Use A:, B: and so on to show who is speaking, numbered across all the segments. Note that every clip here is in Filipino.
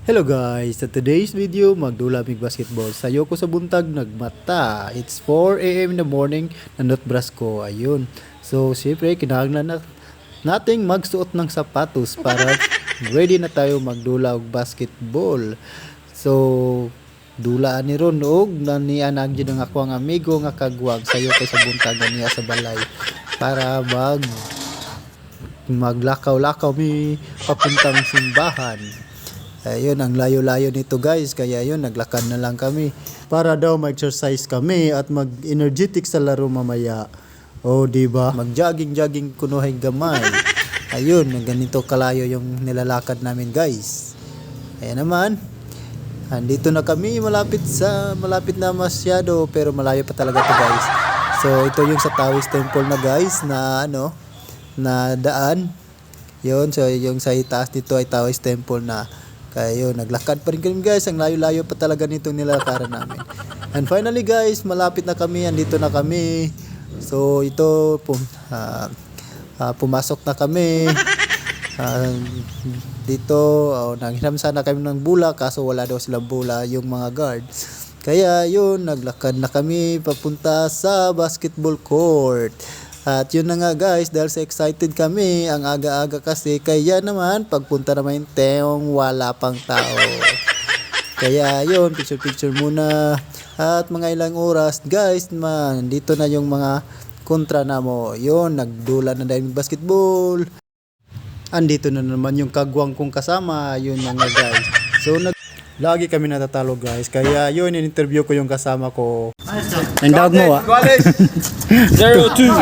A: Hello guys, sa today's video magdula mig basketball. Sayo ko sa buntag nagmata. It's 4 AM in the morning, nandot brush ko. Ayun. So siyempre kinahanglan nating magsuot ng sapatos para ready na tayo magdula og basketball. So dulaan ni Ron og naniya nangyud ang ako ang amigo nga kagwag sayo kay sa buntag niya sa balay para maglakaw-lakaw mi papuntang simbahan. Ayun, ang layo-layo nito guys, kaya yun, naglakad na lang kami para daw mag-exercise kami at mag-energetic sa laro mamaya. O, diba? Mag-jogging-jogging kunuhay gamay. Ayun, ganito kalayo yung nilalakad namin guys. Ayan naman, andito na kami, malapit na masyado, pero malayo pa talaga to guys. So, ito yung sa Taoist Temple na guys, na na daan. Yun, so yung sa itaas dito ay Taoist Temple na. Kaya yun, naglakad pa rin kami guys. Ang layo-layo pa talaga nitong nilalakaran namin. And finally guys, malapit na kami. Andito na kami. So ito, pumasok na kami. Dito, nanghiram sana kami ng bula. Kaso wala daw silang bula yung mga guards. Kaya yun, naglakad na kami papunta sa basketball court. At yun na nga guys, dahil sa excited kami, ang aga-aga kasi, kaya naman pagpunta naman yung teong wala pang tao. Kaya yun, picture muna. At mga ilang oras guys, dito na yung mga kontra na mo. Yun, nagdula na dahil basketball. Andito na naman yung kagwang kong kasama, yun na nga guys. So lagi kami natatalo guys, kaya yun, in-interview ko yung kasama ko. Ang dawag mo
B: 0-2.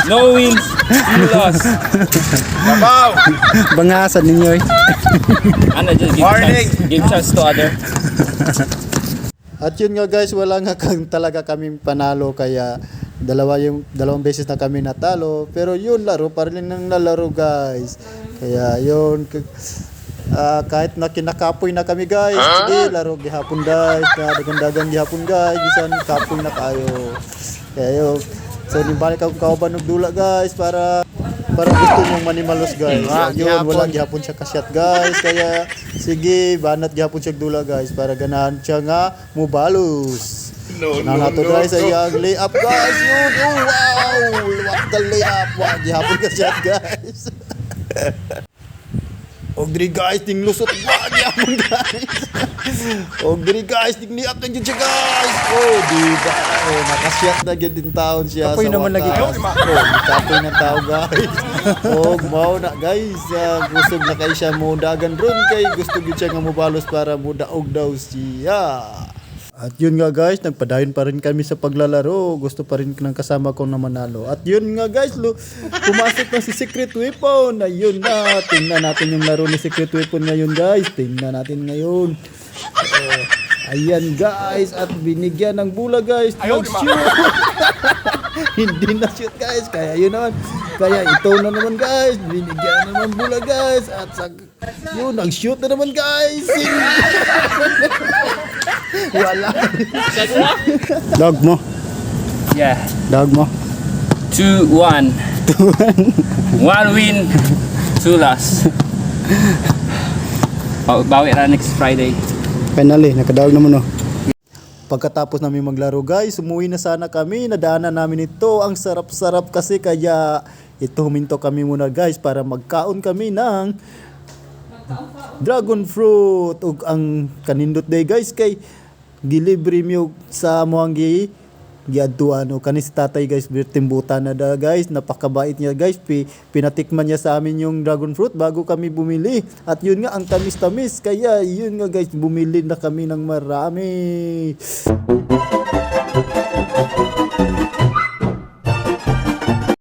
B: No wins, no loss.
C: Wow!
A: Bangasan ninyo
B: Ano, just give chance to other.
A: At yun nga guys, wala nga talaga kami panalo, kaya dalawang beses na kami natalo. Pero yun, laro pa rin ng nalaro guys. Kaya yun, kahit na kinakapoy na kami guys, sige, laro gihapon guys, dagan gihapon guys, bisan kapoy na kayo. Kaya yun, so nimbalik akong kauban ng dula guys, para gusto nyong manimalos guys. Yun, walang gihapon siya kasyat guys, kaya sige, banat gihapon siya dula guys, para ganahan siya nga mubalos. Nato guys ay ang layup guys, yun, oh wow, what the layup, wow, gihapon kasyat guys. Og diri guys, ting lusot wag yapon guys. Og diri guys, ting liap na gyud siya guys. Oh, di ba? Oh, nakasyat na gyud din taon siya. Kapoy naman lagi ko. Oh, kapoy na tao guys. Og mao na guys, gusto na kay siya mo dagan ron kay gusto gyud siya nga mobalos para mudaog daw siya. At yun nga guys, nagpadayon pa rin kami sa paglalaro. Gusto pa rin ng kasama kong na manalo. At yun nga guys, pumasok na si Secret Weapon. Ayun na, tingnan natin yung laro ni Secret Weapon ngayon guys. Tingnan natin ngayon. Ayan guys, at binigyan ng bula guys. Nag-shoot. Hindi na shoot guys, kaya yun naman. Kaya ito na naman guys, binigyan naman bula guys. At yun, nag-shoot na naman guys. Wala. Dog mo.
B: Yeah.
A: Dog mo.
B: 2-1. 1 win, 2 loss. Bawi na next Friday.
A: Finally, nakadawag naman oh. Pagkatapos namin maglaro guys, umuwi na sana kami. Nadaanan namin ito. Ang sarap-sarap kasi, kaya ito huminto kami muna guys para magkaon kami ng dragon fruit. Ug ang kanindot day guys, kay gilibre mi sa moang giadtuan o kani si tatay guys, birtimbutan na da guys, napakabait niya guys. Pinatikman niya sa amin yung dragon fruit bago kami bumili, at yun nga, ang tamis-tamis, kaya yun nga guys, bumili na kami ng marami.